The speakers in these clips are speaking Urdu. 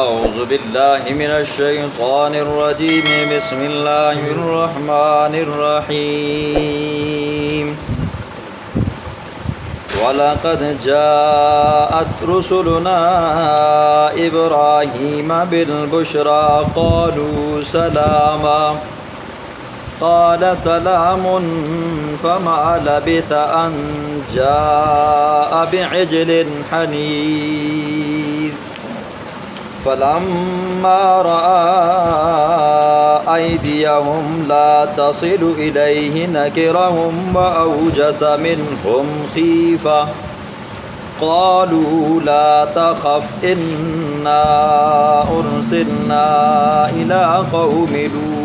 اعوذ باللہ من الشیطان الرجیم بسم اللہ الرحمن الرحیم وَلَقَدْ جَاءَتْ رُسُلُنَا إِبْرَاهِيمَ بِالْبُشْرَى قَالُوا سَلَامًا قَالَ سَلَامٌ فَمَا لَبِثَ أَنْ جَاءَ بِعِجْلٍ حَنِيذٍ فَلَمَّا رَأَىٰ أَيْدِيَهُمْ لَا تَصِلُ إِلَيْهِ نَكِرَهُمْ وَأَوْجَسَ مِنْهُمْ خِيفَةً قَالُوا لَا تَخَفْ إِنَّا أُرْسِلْنَا إِلَىٰ قَوْمِ لُوطٍ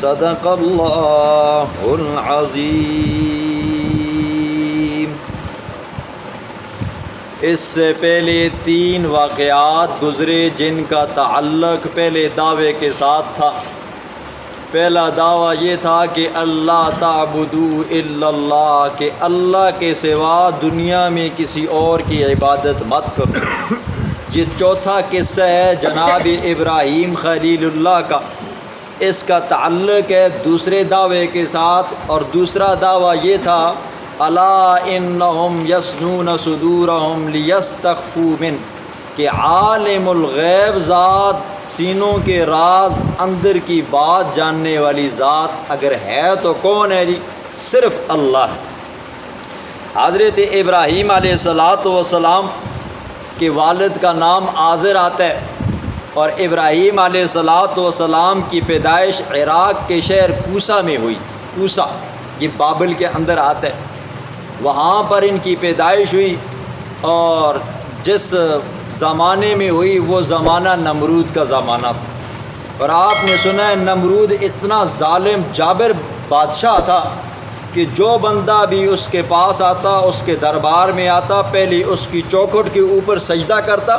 صدق اللہ العظیم۔ اس سے پہلے 3 واقعات گزرے جن کا تعلق پہلے دعوے کے ساتھ تھا۔ پہلا دعویٰ یہ تھا کہ اللہ تعبدوا الا اللہ، کہ اللہ کے سوا دنیا میں کسی اور کی عبادت مت کرو۔ یہ چوتھا قصہ ہے جناب ابراہیم خلیل اللہ کا، اس کا تعلق ہے دوسرے دعوے کے ساتھ۔ اور دوسرا دعویٰ یہ تھا الا انہم یسنون صدورہم لیستخفوا منہ، کہ عالم الغیب ذات، سینوں کے راز، اندر کی بات جاننے والی ذات اگر ہے تو کون ہے جی؟ صرف اللہ ہے۔ حضرت ابراہیم علیہ السلام کے والد کا نام آزر آتا ہے، اور ابراہیم علیہ السلام کی پیدائش عراق کے شہر کوسہ میں ہوئی۔ کوسہ یہ بابل کے اندر آتا ہے، وہاں پر ان کی پیدائش ہوئی، اور جس زمانے میں ہوئی وہ زمانہ نمرود کا زمانہ تھا۔ اور آپ نے سنا ہے نمرود اتنا ظالم جابر بادشاہ تھا کہ جو بندہ بھی اس کے پاس آتا، اس کے دربار میں آتا، پہلے اس کی چوکھٹ کے اوپر سجدہ کرتا،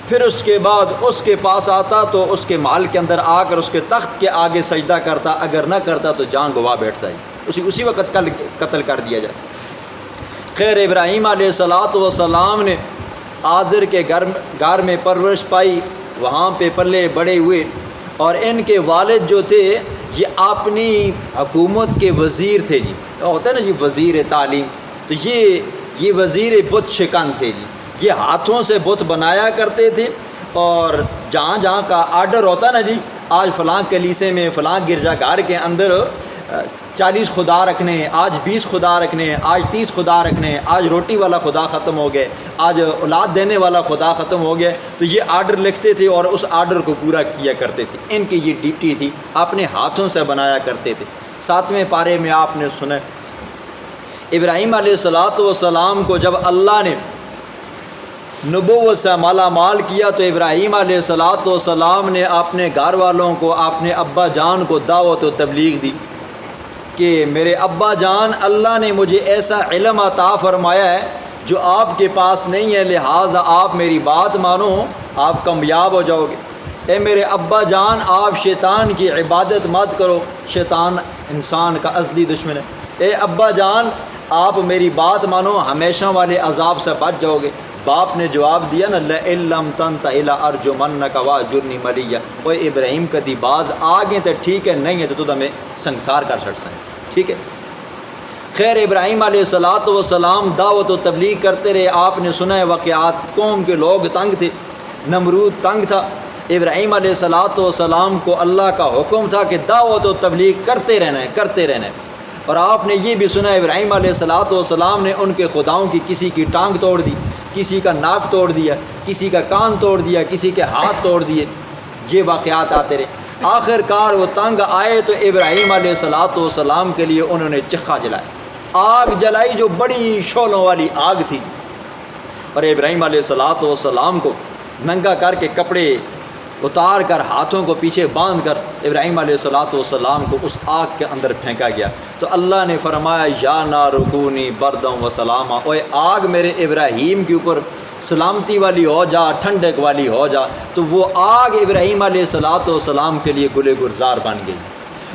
پھر اس کے بعد اس کے پاس آتا تو اس کے محل کے اندر آ کر اس کے تخت کے آگے سجدہ کرتا، اگر نہ کرتا تو جان گوا بیٹھتا ہے، اسی وقت قتل کر دیا جائے۔ خیر ابراہیم علیہ السلام نے آزر کے گھر میں پرورش پائی، وہاں پہ پلے بڑے ہوئے، اور ان کے والد جو تھے یہ اپنی حکومت کے وزیر تھے جی، ہوتا ہے نا جی وزیر تعلیم، تو یہ وزیر بت شکن تھے جی، یہ ہاتھوں سے بت بنایا کرتے تھے، اور جہاں جہاں کا آرڈر ہوتا نا جی، آج فلاں کلیسے میں فلاں گرجا گھر کے اندر 40 خدا رکھنے ہیں، آج 20 خدا رکھنے ہیں، آج 30 خدا رکھنے ہیں، آج روٹی والا خدا ختم ہو گئے، آج اولاد دینے والا خدا ختم ہو گیا، تو یہ آرڈر لکھتے تھے اور اس آرڈر کو پورا کیا کرتے تھے۔ ان کی یہ ڈیوٹی تھی، اپنے ہاتھوں سے بنایا کرتے تھے۔ 7ویں پارے میں آپ نے سنا ابراہیم علیہ السلام کو جب اللہ نے نبوت سے مالا مال کیا تو ابراہیم علیہ السلام نے اپنے گھر والوں کو، اپنے ابا جان کو دعوت و تبلیغ دی کہ میرے ابا جان، اللہ نے مجھے ایسا علم عطا فرمایا ہے جو آپ کے پاس نہیں ہے، لہٰذا آپ میری بات مانو، آپ کامیاب ہو جاؤ گے۔ اے میرے ابا جان، آپ شیطان کی عبادت مت کرو، شیطان انسان کا ازلی دشمن ہے۔ اے ابا جان، آپ میری بات مانو، ہمیشہ والے عذاب سے بچ جاؤ گے۔ باپ نے جواب دیا نا لئن لم تنتہ لارجمنک واہجرنی ملیہ، اوے ابراہیم کدی باز آگے تو ٹھیک ہے، نہیں ہے تو ہمیں سنسار کر چھڑ سائیں، ٹھیک ہے۔ خیر ابراہیم علیہ السلام دعوت و تبلیغ کرتے رہے۔ آپ نے سنا ہے واقعات، قوم کے لوگ تنگ تھے، نمرود تنگ تھا، ابراہیم علیہ السلام کو اللہ کا حکم تھا کہ دعوت و تبلیغ کرتے رہنا ہے، کرتے رہنا ہے۔ اور آپ نے یہ بھی سنا ابراہیم علیہ السلام نے ان کے خداؤں کی کسی کی ٹانگ توڑ دی، کسی کا ناک توڑ دیا، کسی کا کان توڑ دیا، کسی کے ہاتھ توڑ دیے، یہ واقعات آتے رہے۔ آخر کار وہ تنگ آئے تو ابراہیم علیہ السلام کے لیے انہوں نے چخا جلایا، آگ جلائی جو بڑی شعلوں والی آگ تھی، اور ابراہیم علیہ السلام کو ننگا کر کے کپڑے اتار کر ہاتھوں کو پیچھے باندھ کر ابراہیم علیہ السلام کو اس آگ کے اندر پھینکا گیا۔ تو اللہ نے فرمایا یا نار کونی بردم و سلاما، اوے آگ میرے ابراہیم کے اوپر سلامتی والی ہو جا، ٹھنڈک والی ہو جا۔ تو وہ آگ ابراہیم علیہ السلام کے لیے گل گلزار بن گئی،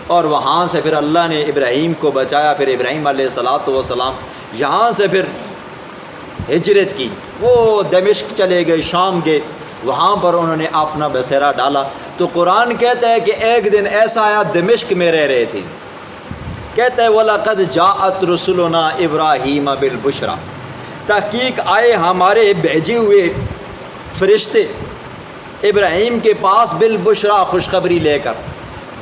اور وہاں سے پھر اللہ نے ابراہیم کو بچایا۔ پھر ابراہیم علیہ السلام یہاں سے پھر ہجرت کی، وہ دمشق چلے گئے، شام گئے، وہاں پر انہوں نے اپنا بسیرا ڈالا۔ تو قرآن کہتا ہے کہ ایک دن ایسا آیا، دمشق میں رہ رہے تھے، کہتا ہے وَلَقَدْ جَاءَتْ رُسُلُنَا إِبْرَاهِيمَ بِالْبُشْرَى، تحقیق آئے ہمارے بھیجے ہوئے فرشتے ابراہیم کے پاس بالبشرا، خوشخبری لے کر۔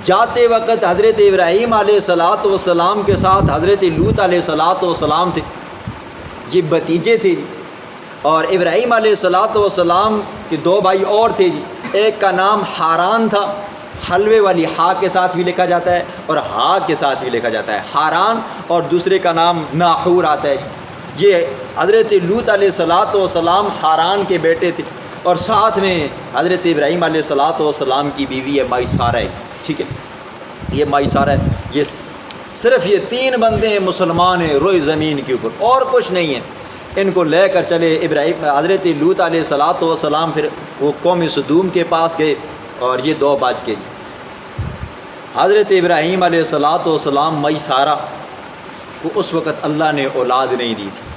جاتے وقت حضرت ابراہیم علیہ السلام کے ساتھ حضرت لوط علیہ السلام تھے، یہ بھتیجے تھے جی۔ اور ابراہیم علیہ السلام کے دو بھائی اور تھے جی، ایک کا نام حاران تھا، حلوے والی ہا کے ساتھ بھی لکھا جاتا ہے اور ہا کے ساتھ بھی لکھا جاتا ہے حاران، اور دوسرے کا نام ناحور آتا ہے جی۔ یہ حضرت لوط علیہ السلام حاران کے بیٹے تھے، اور ساتھ میں حضرت ابراہیم علیہ السلام کی بیوی ہے مائسارہ ہے، ٹھیک ہے، یہ مائسارہ ہے۔ یہ صرف یہ 3 بندے ہیں مسلمان ہیں روئے زمین کے اوپر، اور کچھ نہیں ہے۔ ان کو لے کر چلے حضرت لوط علیہ السلام، پھر وہ قوم سدوم کے پاس گئے، اور یہ 2 بج کے حضرت ابراہیم علیہ السلام مائسارہ کو اس وقت اللہ نے اولاد نہیں دی تھی۔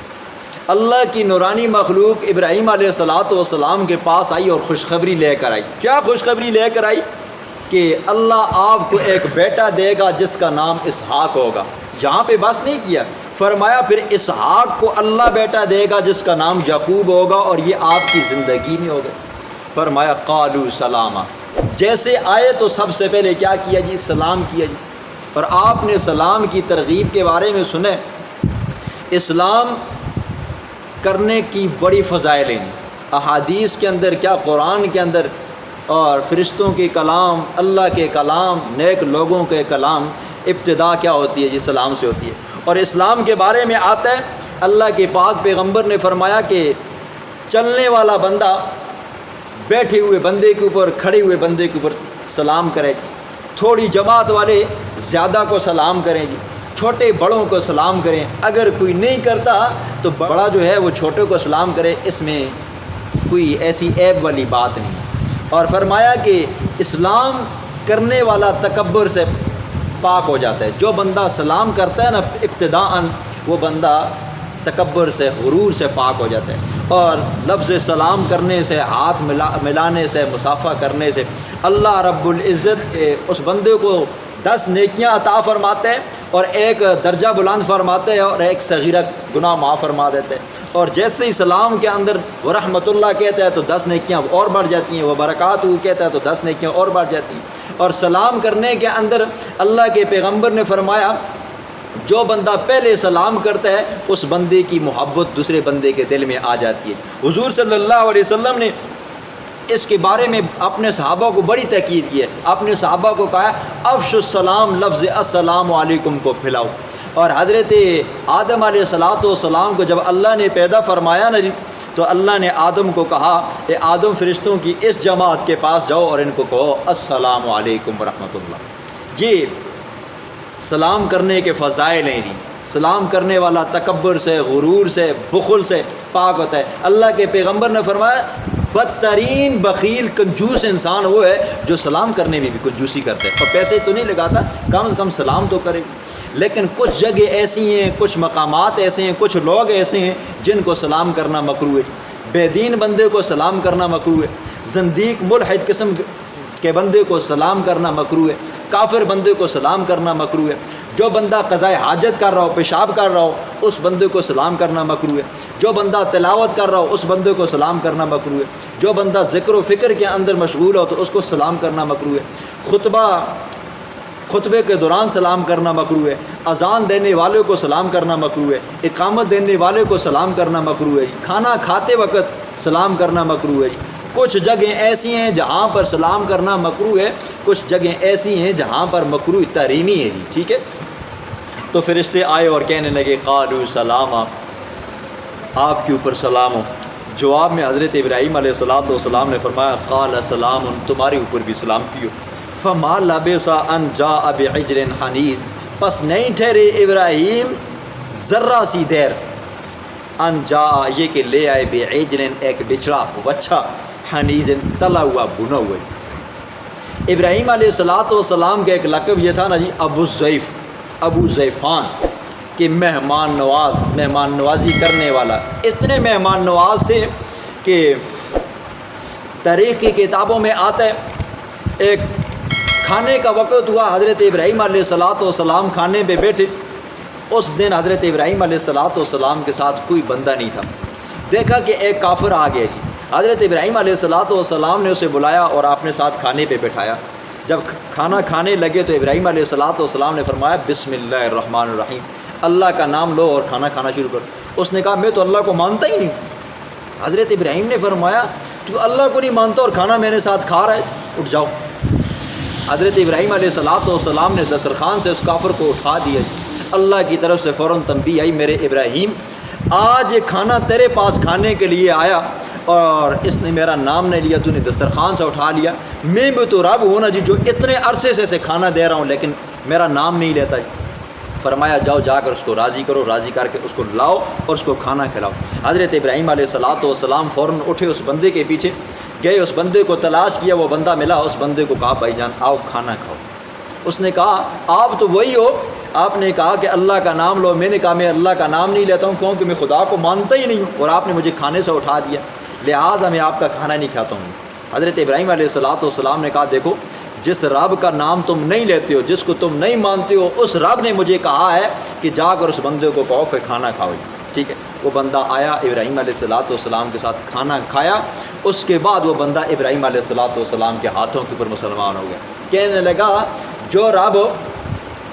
اللہ کی نورانی مخلوق ابراہیم علیہ السلام کے پاس آئی اور خوشخبری لے کر آئی۔ کیا خوشخبری لے کر آئی؟ کہ اللہ آپ کو ایک بیٹا دے گا جس کا نام اسحاق ہوگا۔ یہاں پہ بس نہیں کیا، فرمایا پھر اسحاق کو اللہ بیٹا دے گا جس کا نام یعقوب ہوگا، اور یہ آپ کی زندگی میں ہوگا۔ فرمایا قالوا سلاما، جیسے آئے تو سب سے پہلے کیا کیا جی؟ سلام کیا جی۔ اور آپ نے سلام کی ترغیب کے بارے میں سنے، اسلام کرنے کی بڑی فضائل ہیں احادیث کے اندر، کیا قرآن کے اندر، اور فرشتوں کے کلام، اللہ کے کلام، نیک لوگوں کے کلام، ابتدا کیا ہوتی ہے جی؟ سلام سے ہوتی ہے۔ اور اسلام کے بارے میں آتا ہے، اللہ کے پاک پیغمبر نے فرمایا کہ چلنے والا بندہ بیٹھے ہوئے بندے کے اوپر، کھڑے ہوئے بندے کے اوپر سلام کرے، تھوڑی جماعت والے زیادہ کو سلام کریں جی، چھوٹے بڑوں کو سلام کریں، اگر کوئی نہیں کرتا تو بڑا جو ہے وہ چھوٹے کو سلام کرے، اس میں کوئی ایسی عیب والی بات نہیں۔ اور فرمایا کہ اسلام کرنے والا تکبر سے پاک ہو جاتا ہے۔ جو بندہ سلام کرتا ہے نا ابتداءً، وہ بندہ تکبر سے، غرور سے پاک ہو جاتا ہے۔ اور لفظ سلام کرنے سے، ہاتھ ملانے سے، مصافحہ کرنے سے اللہ رب العزت اس بندے کو 10 نیکیاں عطا فرماتے ہیں، اور ایک درجہ بلند فرماتے ہیں، اور ایک صغیرہ گناہ معاف فرما دیتے ہیں۔ اور جیسے ہی سلام کے اندر وہ رحمت اللہ کہتا ہے تو 10 نیکیاں اور بڑھ جاتی ہیں، وہ برکاتہ کہتا ہے تو 10 نیکیاں اور بڑھ جاتی ہیں۔ اور سلام کرنے کے اندر اللہ کے پیغمبر نے فرمایا جو بندہ پہلے سلام کرتا ہے اس بندے کی محبت دوسرے بندے کے دل میں آ جاتی ہے۔ حضور صلی اللہ علیہ وسلم نے اس کے بارے میں اپنے صحابہ کو بڑی تاکید کی ہے، اپنے صحابہ کو کہا افش السلام، لفظ السلام علیکم کو پھیلاؤ۔ اور حضرت آدم علیہ السلام کو جب اللہ نے پیدا فرمایا نا جی، تو اللہ نے آدم کو کہا کہ آدم فرشتوں کی اس جماعت کے پاس جاؤ اور ان کو کہو السلام علیکم ورحمۃ اللہ۔ یہ سلام کرنے کے فضائل ہیں جی۔ سلام کرنے والا تکبر سے، غرور سے، بخل سے پاک ہوتا ہے۔ اللہ کے پیغمبر نے فرمایا بدترین بخیل کنجوس انسان وہ ہے جو سلام کرنے میں بھی کنجوسی کرتا ہے، اور پیسے تو نہیں لگاتا، کم از کم سلام تو کرے۔ لیکن کچھ جگہ ایسی ہیں، کچھ مقامات ایسے ہیں، کچھ لوگ ایسے ہیں جن کو سلام کرنا مکروہ ہے۔ بے دین بندے کو سلام کرنا مکروہ ہے، زندیق ملحد قسم کے بندے کو سلام کرنا مکروہ ہے، کافر بندے کو سلام کرنا مکروہ ہے، جو بندہ قضاء حاجت کر رہا ہو، پیشاب کر رہا ہو، اس بندے کو سلام کرنا مکروہ ہے، جو بندہ تلاوت کر رہا ہو اس بندے کو سلام کرنا مکروہ ہے، جو بندہ ذکر و فکر کے اندر مشغول ہو تو اس کو سلام کرنا مکروہ ہے، خطبے کے دوران سلام کرنا مکروہ ہے، اذان دینے والے کو سلام کرنا مکروہ ہے، اقامت دینے والے کو سلام کرنا مکروہ ہے، کھانا کھاتے وقت سلام کرنا مکروہ ہے۔ کچھ جگہیں ایسی ہیں جہاں پر سلام کرنا مکروہ ہے، کچھ جگہیں ایسی ہیں جہاں پر مکروہ تحریمی ہے جی، ٹھیک ہے۔ تو فرشتے آئے اور کہنے لگے قالوا سلاما، آپ کے اوپر سلام ہو۔ جواب میں حضرت ابراہیم علیہ السلام نے فرمایا قال سلام، تمہارے اوپر بھی سلامتی ہو۔ فما لبث ان جاء بعجل حنیذ، پس نہیں ٹھہرے ابراہیم ذرہ سی دیر، ان جاء یہ کہ لے آئے بعجل ایک بچڑا وچھا، حنیذ تلا ہوا بھنا ہوا۔ ابراہیم علیہ السلام کا ایک لقب یہ تھا نا جی ابو الضیف، ابو ضیفان، کہ مہمان نوازی کرنے والا. اتنے مہمان نواز تھے کہ تاریخ کی کتابوں میں آتا ہے ایک کھانے کا وقت ہوا، حضرت ابراہیم علیہ السلام کھانے پہ بیٹھے. اس دن حضرت ابراہیم علیہ السلام کے ساتھ کوئی بندہ نہیں تھا. دیکھا کہ ایک کافر آ گیا جی. حضرت ابراہیم علیہ السلام نے اسے بلایا اور اپنے ساتھ کھانے پہ بٹھایا. جب کھانا کھانے لگے تو ابراہیم علیہ السلام نے فرمایا بسم اللہ الرحمن الرحیم، اللہ کا نام لو اور کھانا کھانا شروع کرو. اس نے کہا میں تو اللہ کو مانتا ہی نہیں. حضرت ابراہیم نے فرمایا تو اللہ کو نہیں مانتا اور کھانا میرے ساتھ کھا رہا ہے، اٹھ جاؤ. حضرت ابراہیم علیہ السلام نے دسترخوان سے اس کافر کو اٹھا دیا. اللہ کی طرف سے فوراً تنبیہ آئی، میرے ابراہیم آج یہ کھانا تیرے پاس کھانے کے لیے آیا اور اس نے میرا نام نہیں لیا، تو نے دسترخوان سے اٹھا لیا. میں بھی تو رب ہوں نا جی جو اتنے عرصے سے اسے کھانا دے رہا ہوں لیکن میرا نام نہیں لیتا. فرمایا جاؤ جا کر اس کو راضی کرو، راضی کر کے اس کو لاؤ اور اس کو کھانا کھلاؤ. حضرت ابراہیم علیہ السلام فوراً اٹھے، اس بندے کے پیچھے گئے، اس بندے کو تلاش کیا، وہ بندہ ملا. اس بندے کو کہا بھائی جان آؤ کھانا کھاؤ. اس نے کہا آپ تو وہی ہو، آپ نے کہا کہ اللہ کا نام لو. میں نے کہا میں اللہ کا نام نہیں لیتا ہوں کیونکہ میں خدا کو مانتا ہی نہیں ہوں اور آپ نے مجھے کھانے سے اٹھا دیا، لہٰذا میں آپ کا کھانا نہیں کھاتا ہوں. حضرت ابراہیم علیہ السلام نے کہا دیکھو جس رب کا نام تم نہیں لیتے ہو، جس کو تم نہیں مانتے ہو، اس رب نے مجھے کہا ہے کہ جا کر اس بندے کو کہو کہ کھانا کھاؤ. ٹھیک ہے، وہ بندہ آیا، ابراہیم علیہ السلام کے ساتھ کھانا کھایا. اس کے بعد وہ بندہ ابراہیم علیہ السلام کے ہاتھوں کے اوپر مسلمان ہو گیا. کہنے لگا جو رب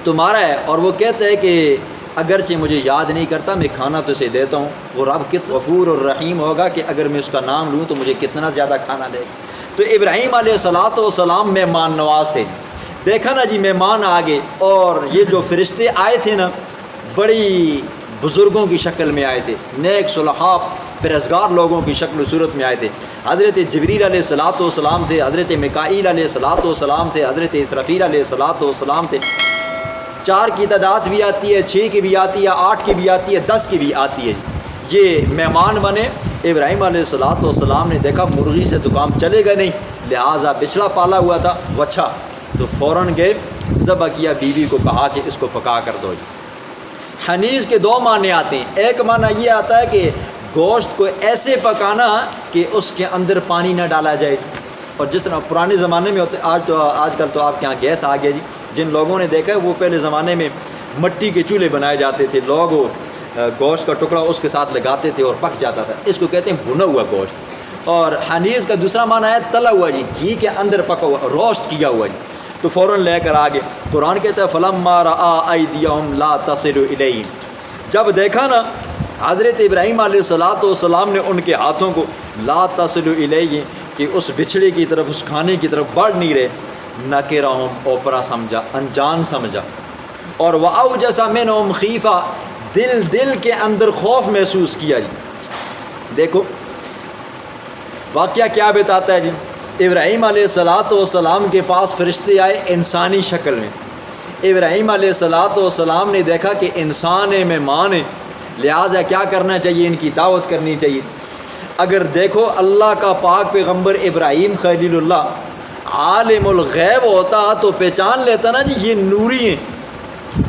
تمہارا ہے اور وہ کہتا ہے کہ اگرچہ مجھے یاد نہیں کرتا میں کھانا تو اسے دیتا ہوں، وہ رب کتنا غفور اور رحیم ہوگا کہ اگر میں اس کا نام لوں تو مجھے کتنا زیادہ کھانا دے گا. تو ابراہیم علیہ السلام مہمان نواز تھے. دیکھا نا جی مہمان آگے، اور یہ جو فرشتے آئے تھے نا بڑی بزرگوں کی شکل میں آئے تھے، نیک صلحاء پرہیزگار لوگوں کی شکل و صورت میں آئے تھے. حضرت جبریل علیہ السلام تھے، حضرت میکائیل علیہ السلام تھے، حضرت اسرافیل علیہ السلام تھے. 4 کی تعداد بھی آتی ہے، 6 کی بھی آتی ہے، 8 کی بھی آتی ہے، 10 کی بھی آتی ہے. یہ مہمان بنے. ابراہیم علیہ السلام نے دیکھا مرغی سے تو کام چلے گا نہیں، لہٰذا بچڑا پالا ہوا تھا وچھا، تو فوراً گئے ذبح کیا، بیوی کو کہا کہ اس کو پکا کر دو. حنیذ کے 2 معنی آتے ہیں. ایک معنی یہ آتا ہے کہ گوشت کو ایسے پکانا کہ اس کے اندر پانی نہ ڈالا جائے، اور جس طرح پرانے زمانے میں ہوتے، آج کل تو آپ کے یہاں گیس آ گیا جی. جن لوگوں نے دیکھا ہے وہ پہلے زمانے میں مٹی کے چولہے بنائے جاتے تھے، لوگ گوشت کا ٹکڑا اس کے ساتھ لگاتے تھے اور پک جاتا تھا. اس کو کہتے ہیں بھنا ہوا گوشت. اور حنیذ کا دوسرا معنی ہے تلا ہوا جی، گھی کے اندر پکا ہوا، روسٹ کیا ہوا جی. تو فوراً لے کر آگے قرآن کہتا ہے فَلَمَّا رَأَىٰ أَيْدِيَهُمْ لَا تَصِلُ إِلَيْهِمْ. جب دیکھا نا حضرت ابراہیم علیہ السلام نے ان کے ہاتھوں کو لا تصل الیہ کہ اس بچھڑے کی طرف، اس کھانے کی طرف بڑھ نہیں رہے، نکرہم اوپرا سمجھا، انجان سمجھا. اور وَأَوْجَسَ مِنْهُمْ خِیفَةً، دل کے اندر خوف محسوس کیا جی. دیکھو واقعہ کیا بتاتا ہے جی. ابراہیم علیہ السلام کے پاس فرشتے آئے انسانی شکل میں. ابراہیم علیہ السلام نے دیکھا کہ انسان ہے، مہمان ہے، لہٰذا کیا کرنا چاہیے، ان کی دعوت کرنی چاہیے. اگر دیکھو اللہ کا پاک پیغمبر ابراہیم خلیل اللہ عالم الغیب ہوتا تو پہچان لیتا نا جی یہ نوری ہیں،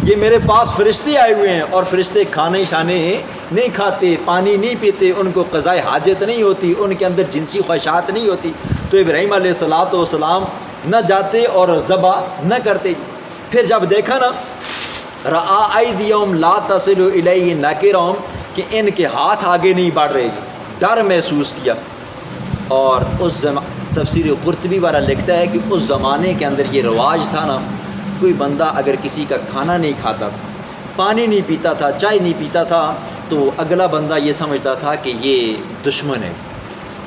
یہ میرے پاس فرشتے آئے ہوئے ہیں، اور فرشتے کھانے شانے نہیں کھاتے، پانی نہیں پیتے، ان کو قضائے حاجت نہیں ہوتی، ان کے اندر جنسی خواہشات نہیں ہوتی. تو ابراہیم علیہ السلام نہ جاتے اور ذبح نہ کرتے. پھر جب دیکھا نا رآ ایدیہم لا تصل الیہ نکرہم کہ ان کے ہاتھ آگے نہیں بڑھ رہے، ڈر محسوس کیا. اور اس تفسیر قرطبی والا لکھتا ہے کہ اس زمانے کے اندر یہ رواج تھا نا، کوئی بندہ اگر کسی کا کھانا نہیں کھاتا تھا، پانی نہیں پیتا تھا، چائے نہیں پیتا تھا، تو اگلا بندہ یہ سمجھتا تھا کہ یہ دشمن ہے،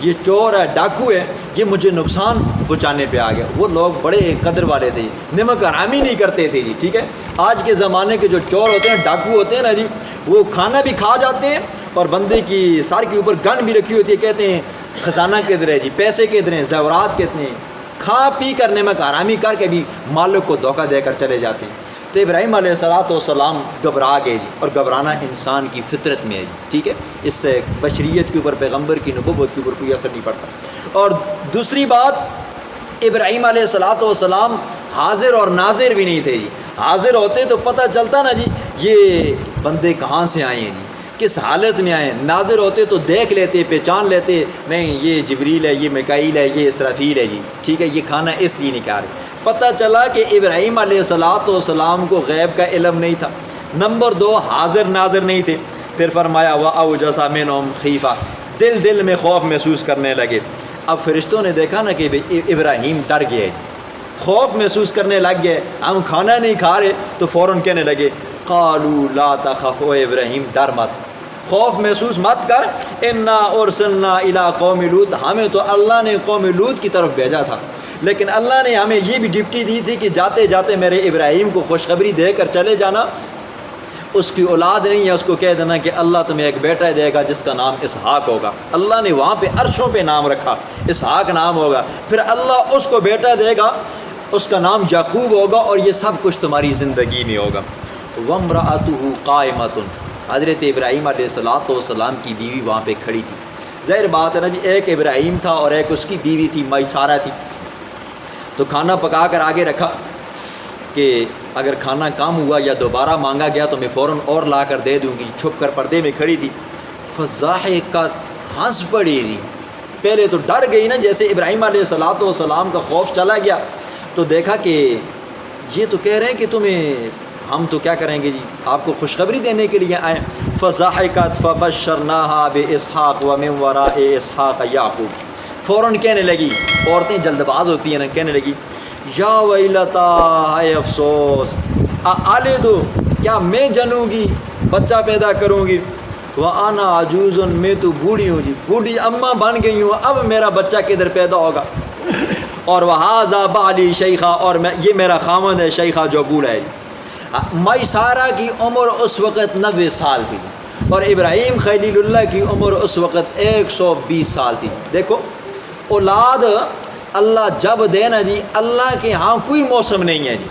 یہ چور ہے، ڈاکو ہے، یہ مجھے نقصان پہنچانے پہ آ گیا. وہ لوگ بڑے قدر والے تھے، نمک حرامی نہیں کرتے تھے جی. ٹھیک ہے، آج کے زمانے کے جو چور ہوتے ہیں، ڈاکو ہوتے ہیں نا جی، وہ کھانا بھی کھا جاتے ہیں اور بندے کی سر کے اوپر گن بھی رکھی ہوتی ہے، کہتے ہیں خزانہ کدھر ہے جی، پیسے کدھر ہیں، زیورات کتنے ہیں، کھا پی کر نمک حرامی کر کے بھی مالک کو دھوکہ دے کر چلے جاتے ہیں. تو ابراہیم علیہ السلام گھبرا گئے جی، اور گھبرانا انسان کی فطرت میں ہے جی. ٹھیک ہے، اس سے بشریت کے اوپر، پیغمبر کی نبوت کے اوپر کوئی اثر نہیں پڑتا. اور دوسری بات، ابراہیم علیہ السلام حاضر اور ناظر بھی نہیں تھے جی. حاضر ہوتے تو پتہ چلتا نا جی یہ بندے کہاں سے آئے ہیں جی، کس حالت میں آئے ہیں؟ ناظر ہوتے تو دیکھ لیتے، پہچان لیتے، نہیں یہ جبریل ہے، یہ میکائیل ہے، یہ اسرافیل ہے جی، ٹھیک ہے، یہ کھانا اس لیے نہیں کھا رہے۔ پتہ چلا کہ ابراہیم علیہ السلام کو غیب کا علم نہیں تھا، نمبر 2 حاضر ناظر نہیں تھے۔ پھر فرمایا وَأَوْجَسَ مِنْهُمْ خِیفَةً، دل میں خوف محسوس کرنے لگے۔ اب فرشتوں نے دیکھا نا کہ ابراہیم ڈر گئے، خوف محسوس کرنے لگ گئے، ہم کھانا نہیں کھا رہے، تو فوراً کہنے لگے قالوا لا تخف، او ابراہیم ڈر مت، خوف محسوس مت کر، انا ارسلنا الی قوم لوط، ہمیں تو اللہ نے قوم لوط کی طرف بھیجا تھا، لیکن اللہ نے ہمیں یہ بھی ڈپٹی دی تھی کہ جاتے جاتے میرے ابراہیم کو خوشخبری دے کر چلے جانا، اس کی اولاد نہیں ہے، اس کو کہہ دینا کہ اللہ تمہیں ایک بیٹا دے گا جس کا نام اسحاق ہوگا۔ اللہ نے وہاں پہ عرشوں پہ نام رکھا، اسحاق نام ہوگا، پھر اللہ اس کو بیٹا دے گا، اس کا نام یعقوب ہوگا، اور یہ سب کچھ تمہاری زندگی میں ہوگا۔ وَامْرَأَتُهُ قَائِمَةٌ، حضرت ابراہیم علیہ السلام کی بیوی وہاں پہ کھڑی تھی۔ ظاہر بات ہے نا جی، ایک ابراہیم تھا اور ایک اس کی بیوی تھی میسارہ تھی، تو کھانا پکا کر آگے رکھا کہ اگر کھانا کم ہوا یا دوبارہ مانگا گیا تو میں فوراً اور لا کر دے دوں گی۔ چھپ کر پردے میں کھڑی تھی، فضاحکت، ہنس پڑی رہی، پہلے تو ڈر گئی نا، جیسے ابراہیم علیہ السلام کا خوف چلا گیا تو دیکھا کہ یہ تو کہہ رہے ہیں کہ تمہیں، ہم تو کیا کریں گے جی، آپ کو خوشخبری دینے کے لیے آئیں۔ فضاحکت فبشرناها باسحاق ومن وراء اسحاق یعقوب، فوراً کہنے لگی، عورتیں جلد باز ہوتی ہیں نا، کہنے لگی یا ویلتا، ہائے افسوس، آلے دو، کیا میں جنوں گی، بچہ پیدا کروں گی، وَأَنَا عَجُوزٌ، میں تو بوڑھی ہوں جی، بوڑھی اماں بن گئی ہوں، اب میرا بچہ کدھر پیدا ہوگا، اور وَهَذَا بَعْلِي شَيْخًا، اور یہ میرا خامند ہے شیخہ جو بوڑھا ہے۔ میسارہ کی عمر اس وقت 90 سال تھی، اور ابراہیم خلیل اللہ کی عمر اس وقت 120 سال تھی۔ دیکھو اولاد اللہ جب دے نا جی، اللہ کے ہاں کوئی موسم نہیں ہے جی،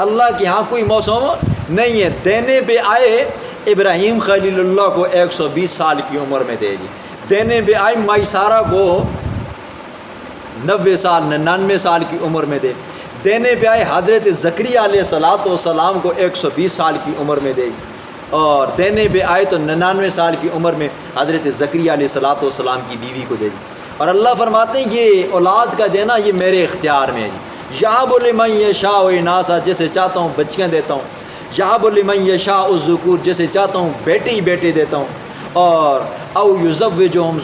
اللہ کے ہاں کوئی موسم نہیں ہے، دینے پہ آئے ابراہیم خلیل اللہ کو 120 سال کی عمر میں دے جی، دینے پہ آئے میسارہ کو 90 سال 99 سال کی عمر میں دے، دینے پہ آئے حضرت زکریا علیہ السلام کو 120 سال کی عمر میں دے، اور دینے پہ آئے تو 99 سال کی عمر میں حضرت زکریا علیہ السلام کی بیوی کو دے دی۔ اور اللہ فرماتے ہیں یہ اولاد کا دینا یہ میرے اختیار میں ہے جی، یہب لمن یشاء اناثا، جسے چاہتا ہوں بچیاں دیتا ہوں، یہب لمن یشاء الذکور، جسے چاہتا ہوں بیٹے ہی بیٹے دیتا ہوں، اور او یزوجہم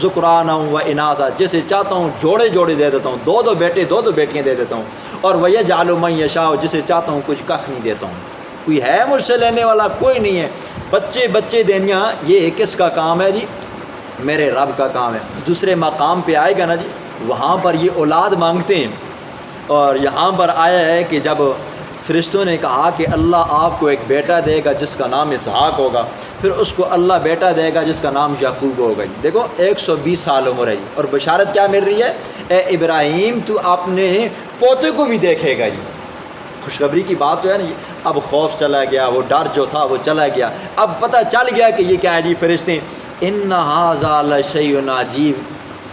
ذکرانا و اناثا، جسے چاہتا ہوں جوڑے جوڑے دے دیتا ہوں، دو بیٹے دو بیٹیاں دے دیتا ہوں، اور ویجعل من یشاء، جسے چاہتا ہوں کچھ کخ نہیں دیتا ہوں، کوئی ہے مجھ سے لینے والا کوئی نہیں ہے۔ بچے دینا یہ کس کا کام ہے جی، میرے رب کا کام ہے۔ دوسرے مقام پہ آئے گا نا جی، وہاں پر یہ اولاد مانگتے ہیں، اور یہاں پر آیا ہے کہ جب فرشتوں نے کہا کہ اللہ آپ کو ایک بیٹا دے گا جس کا نام اسحاق ہوگا، پھر اس کو اللہ بیٹا دے گا جس کا نام یعقوب ہوگا جی۔ دیکھو 120 سال عمر ہے جی، اور بشارت کیا مل رہی ہے، اے ابراہیم تو اپنے پوتے کو بھی دیکھے گا جی، خوشخبری کی بات تو ہے نا جی۔ اب خوف چلا گیا، وہ ڈر جو تھا وہ چلا گیا، اب پتہ چل گیا کہ یہ کیا ہے جی۔ فرشتے ان ھذا لشیء عجیب،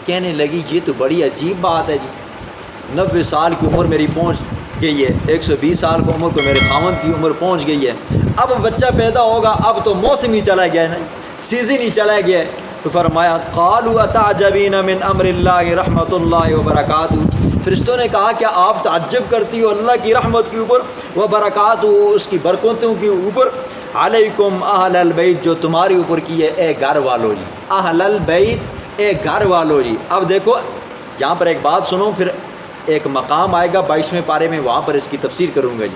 کہنے لگی یہ تو بڑی عجیب بات ہے جی، 90 سال کی عمر میری پہنچ گئی ہے، 120 سال کی عمر کو میرے خاوند کی عمر پہنچ گئی ہے، اب بچہ پیدا ہوگا، اب تو موسم ہی چلا گیا ہے نا، سیزن ہی چلا گیا ہے۔ تو فرمایا قالوا اتعجبین من امر اللہ رحمۃ اللہ وبرکاتہ، فرشتوں نے کہا کیا آپ تعجب کرتی ہو اللہ کی رحمت کے اوپر، وبرکاتہ اس کی برکتوں کے اوپر، علیکم اہل البیت جو تمہارے اوپر کی ہے اے گھر والو جی، اہل البیت اے گھر والو جی۔ اب دیکھو یہاں پر ایک بات سنو، پھر ایک مقام آئے گا 22ویں پارے میں، وہاں پر اس کی تفسیر کروں گا جی۔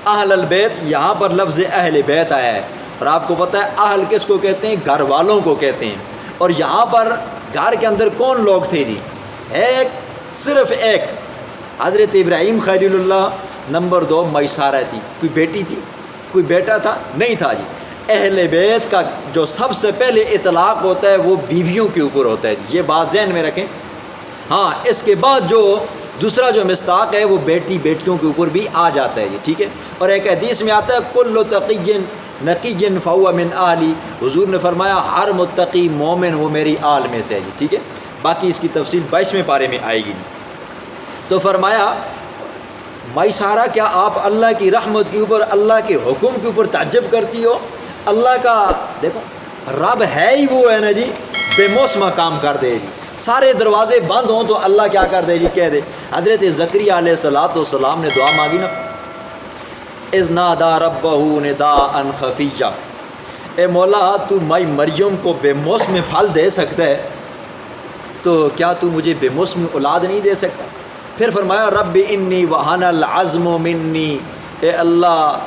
اہل البیت، یہاں پر لفظ اہل بیت آیا ہے، اور آپ کو پتہ ہے اہل کس کو کہتے ہیں، گھر والوں کو کہتے ہیں، اور یہاں پر گھر کے اندر کون لوگ تھے جی، ایک صرف ایک حضرت ابراہیم خلیل اللہ، نمبر 2 میسارہ تھی، کوئی بیٹی تھی کوئی بیٹا تھا نہیں تھا جی۔ اہل بیت کا جو سب سے پہلے اطلاق ہوتا ہے وہ بیویوں کے اوپر ہوتا ہے جی، یہ بات ذہن میں رکھیں۔ ہاں اس کے بعد جو دوسرا جو مصداق ہے وہ بیٹیوں کے اوپر بھی آ جاتا ہے جی، ٹھیک ہے۔ اور ایک حدیث میں آتا ہے کل تقی نقی فہو من اہلی، حضور نے فرمایا ہر متقی مومن وہ میری آل میں سے ہے جی، ٹھیک ہے۔ باقی اس کی تفصیل 22ویں پارے میں آئے گی۔ تو فرمایا مائی سارا کیا آپ اللہ کی رحمت کے اوپر اللہ کے حکم کے اوپر تعجب کرتی ہو؟ اللہ کا دیکھو رب ہے ہی وہ ہے نا جی، بے موسمہ کام کر دے جی، سارے دروازے بند ہوں تو اللہ کیا کر دے جی، کہہ دے۔ حضرت زکریہ علیہ السلام نے دعا مانگی نا، اذ نادى ربہ نداء خفیا، اے مولا تو مائی مریم کو بے موسم پھل دے سکتا ہے تو کیا تو مجھے بے موسمی اولاد نہیں دے سکتا؟ پھر فرمایا رب انی وہن العظم منی، اے اللہ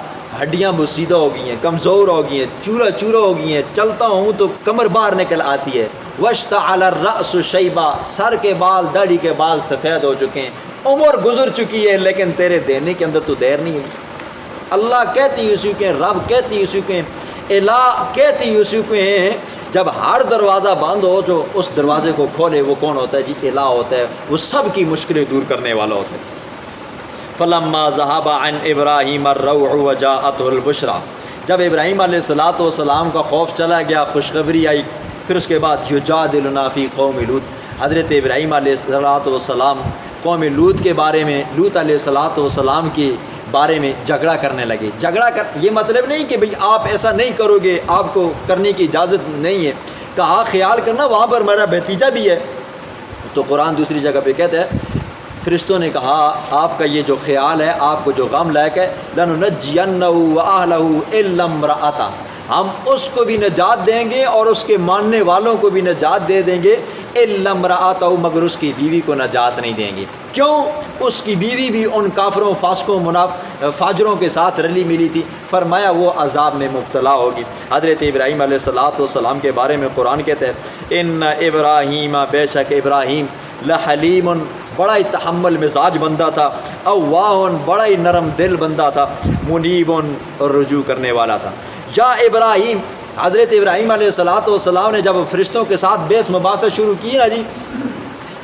ہڈیاں بسیدہ ہو گئی ہیں، کمزور ہو گئی ہیں، چورا چورا ہو گئی ہیں، چلتا ہوں تو کمر باہر نکل آتی ہے، واشتعل الرأس شیبا، سر کے بال داڑھی کے بال سفید ہو چکے ہیں، عمر گزر چکی ہے لیکن تیرے دینے کے اندر تو دیر نہیں ہے۔ اللہ کہتی یوسف کے، رب کہتی یوسف کے، الہ کہتی یوسف ہیں، جب ہر دروازہ بند ہو جو اس دروازے کو کھولے وہ کون ہوتا ہے جی؟ الہ ہوتا ہے، وہ سب کی مشکلیں دور کرنے والا ہوتا ہے۔ فلما ذهب عن ابراہیم الروع وجاءته البشرى، جب ابراہیم علیہ السلام کا خوف چلا گیا، خوشخبری آئی، پھر اس کے بعد یجادلنا فی قوم لوط، حضرت ابراہیم علیہ السلام قوم لوط کے بارے میں، لوط علیہ السلام کی بارے میں جھگڑا کرنے لگے۔ جھگڑا یہ مطلب نہیں کہ بھئی آپ ایسا نہیں کرو گے، آپ کو کرنے کی اجازت نہیں ہے، کہا خیال کرنا وہاں پر میرا بھتیجا بھی ہے۔ تو قرآن دوسری جگہ پہ کہتا ہے، فرشتوں نے کہا آپ کا یہ جو خیال ہے، آپ کو جو غم لائق ہے، لَنُنَجِّيَنَّهُ وَأَهْلَهُ إِلَّا امْرَأَتَهُ، ہم اس کو بھی نجات دیں گے اور اس کے ماننے والوں کو بھی نجات دے دیں گے، إِلَّا امْرَأَتَهُ، مگر اس کی بیوی کو نجات نہیں دیں گے۔ کیوں؟ اس کی بیوی بھی ان کافروں فاسقوں فاجروں کے ساتھ رلی ملی تھی، فرمایا وہ عذاب میں مبتلا ہوگی۔ حضرت ابراہیم علیہ السلام کے بارے میں قرآن کہتا ہے، ان ابراہیم، بے شک ابراہیم، لحلیم، بڑا ہی تحمل مزاج بندہ تھا، اواہ، بڑا ہی نرم دل بندہ تھا، منیب، اور رجوع کرنے والا تھا۔ یا ابراہیم، حضرت ابراہیم علیہ السلام نے جب فرشتوں کے ساتھ بحث مباحثہ شروع کی نا جی،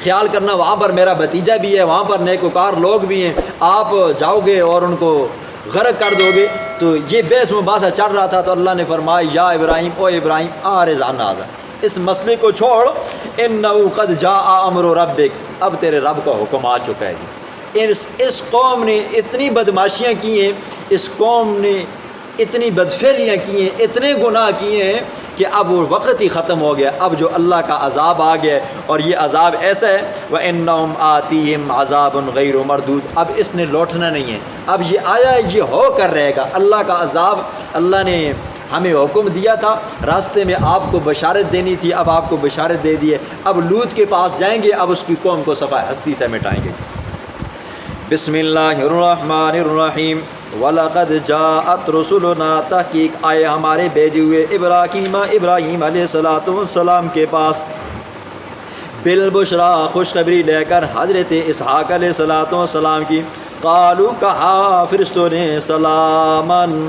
خیال کرنا وہاں پر میرا بھتیجا بھی ہے، وہاں پر نیکوکار لوگ بھی ہیں، آپ جاؤ گے اور ان کو غرق کر دو گے، تو یہ بحث مباحثہ چل رہا تھا، تو اللہ نے فرمایا یا ابراہیم، او ابراہیم، اعرض عن ھذا، اس مسئلے کو چھوڑ، انہ قد جاء امر ربک، اب تیرے رب کا حکم آ چکا ہے جی۔ اس قوم نے اتنی بدماشیاں کی ہیں، اس قوم نے اتنی بدفعلیاں کی ہیں، اتنے گناہ کیے ہیں کہ اب وہ وقت ہی ختم ہو گیا، اب جو اللہ کا عذاب آ گیا ہے، اور یہ عذاب ایسا ہے وَإِنَّهُمْ آتِيهِمْ عَذَابٌ غَيْرُ مَرْدُودٌ، اب اس نے لوٹنا نہیں ہے، اب یہ آیا یہ ہو کر رہے گا۔ اللہ کا عذاب، اللہ نے ہمیں حکم دیا تھا، راستے میں آپ کو بشارت دینی تھی، اب آپ کو بشارت دے دی ہے، اب لوط کے پاس جائیں گے، اب اس کی قوم کو صفحہ ہستی سے مٹائیں گے۔ بسم اللہ الرحمن الرحیم، وَلَقَدْ جَاءَتْ رُسُلُنَا، تحقیق آئے ہمارے بھیجے ہوئے ابراہیم علیہ السلام کے پاس، بالبشرا، خوشخبری لے کر، حضرت اسحاق علیہ السلام کی، قالوا، کہا فرشتوں نے، سلامن،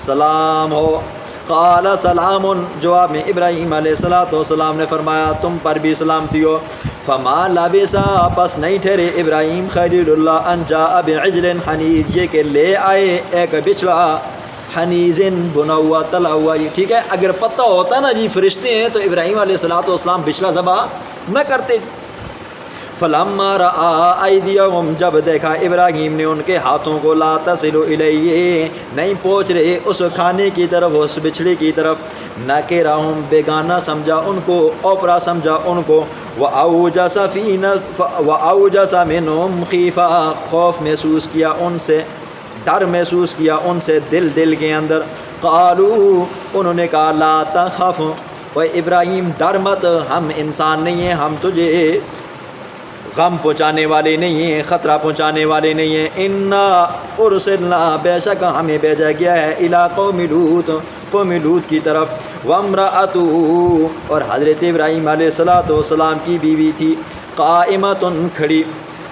سلام ہو، قال سلام، جواب میں ابراہیم علیہ السلام نے فرمایا تم پر بھی سلامتی ہو۔ فما لبثا، پس نہیں ٹھہرے ابراہیم خلیل اللہ، ان جاء بعجل حنیذ، یہ کہ لے آئے ایک بچڑا، حنیذ، بنا ہوا تلا ہوا، یہ ٹھیک ہے، اگر پتہ ہوتا نا جی فرشتے ہیں تو ابراہیم علیہ السلام بچڑا ذبح نہ کرتے۔ فلما رأى ایدیہم، جب دیکھا ابراہیم نے ان کے ہاتھوں کو، لا تصل الیہ، نہیں پہنچ رہے اس کھانے کی طرف، اس بچھڑے کی طرف، نکرہم، بیگانہ سمجھا ان کو، اوپرا سمجھا ان کو، وَأَوْجَسَ مِنْهُمْ خِیفَةً، خوف محسوس کیا ان سے، ڈر محسوس کیا ان سے، دل کے اندر۔ قالوا، انہوں نے کہا، لا تخف، و ابراہیم ڈر مت، ہم انسان نہیں ہیں، ہم تجھے غم پہنچانے والے نہیں ہیں، خطرہ پہنچانے والے نہیں ہیں۔ انا ارسلنا، بے شک ہمیں بھیجا گیا ہے، الی قوم لوط، قوم لوط کی طرف، وامرأتہ، اور حضرت ابراہیم علیہ السلام کی بیوی تھی، قائمۃ، کھڑی،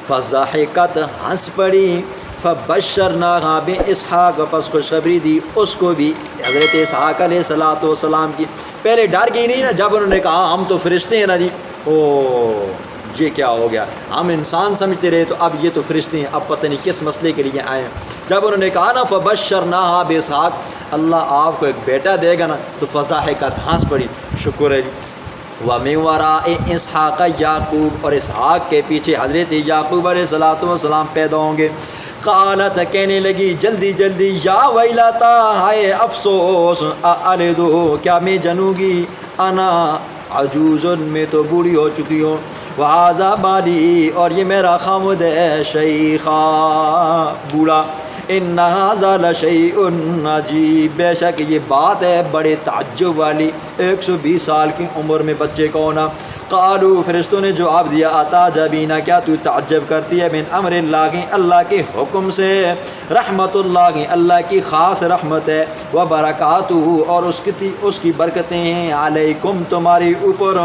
فضحکت، ہنس پڑی، فبشرناہا باسحاق، پس خوشخبری دی اس کو بھی، حضرت اسحاق علیہ السلام کی۔ پہلے ڈر گئی نہیں نا، جب انہوں نے کہا ہم تو فرشتے ہیں نا جی، یہ کیا ہو گیا، ہم انسان سمجھتے رہے تو اب یہ تو فرشتے ہیں، اب پتہ نہیں کس مسئلے کے لیے آئے ہیں۔ جب انہوں نے کہا نا فبشرناہا باسحاق، اللہ آپ کو ایک بیٹا دے گا نا، تو فضحکت، ہنس پڑی، شکر ہے جی۔ وَمِن وَرَاءِ اسحاق یعقوب، اور اسحاق کے پیچھے حضرت یعقوب علیہ السلام پیدا ہوں گے۔ قالت کہنے لگی جلدی جلدی یا ویلاتا ہائے افسوس الدو کیا میں جنوں گی انا عجوزن میں تو بوڑھی ہو چکی ہوں وہذا بالی اور یہ میرا خامد ہے شیخا بوڑھا ان ھذا لشیء عجیب بے شک یہ بات ہے بڑے تعجب والی 120 سال کی عمر میں بچے کو ہونا قالوا فرشتوں نے جواب دیا اتعجبین کیا تو تعجب کرتی ہے من امر اللہ اللہ کے حکم سے رحمت اللہ اللہ کی خاص رحمت ہے وبرکاتہ اور اس کی برکتیں ہیں علیکم تمہاری اوپر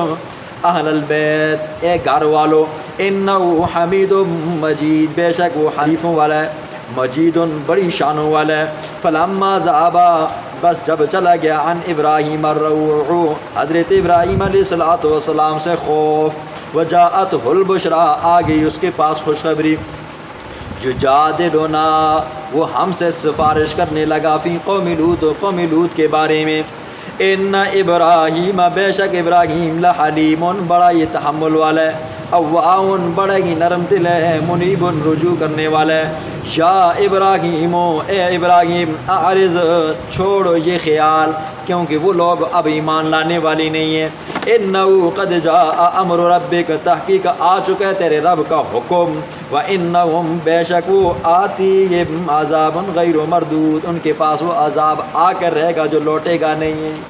اہل البیت اے گھر والو انہ حمید مجید بے شک وہ حریفوں والا ہے مجید بڑی شانوں والا ہے فلما ذهبا بس جب چلا گیا عن ابراہیم الروع حضرت ابراہیم علیہ السلام سے خوف وجاءته البشرا آ گئی اس کے پاس خوشخبری یجادلنا وہ ہم سے سفارش کرنے لگا فی قوم لوط کے بارے میں ان ابراہیم بے شک ابراہیم لحلیم بڑا یہ تحمل والا ہے اواؤن بڑا ہی نرم دل ہے منیب رجوع کرنے والا ہے یا ابراہیم اے ابراہیم اعرض چھوڑو یہ خیال کیونکہ وہ لوگ اب ایمان لانے والی نہیں ہیں انہو قد جاء امر ربک تحقیق آ چکا ہے تیرے رب کا حکم وانہم بے شک وہ آتیہم عذاب غیر مردود ان کے پاس وہ عذاب آ کر رہے گا جو لوٹے گا نہیں ہے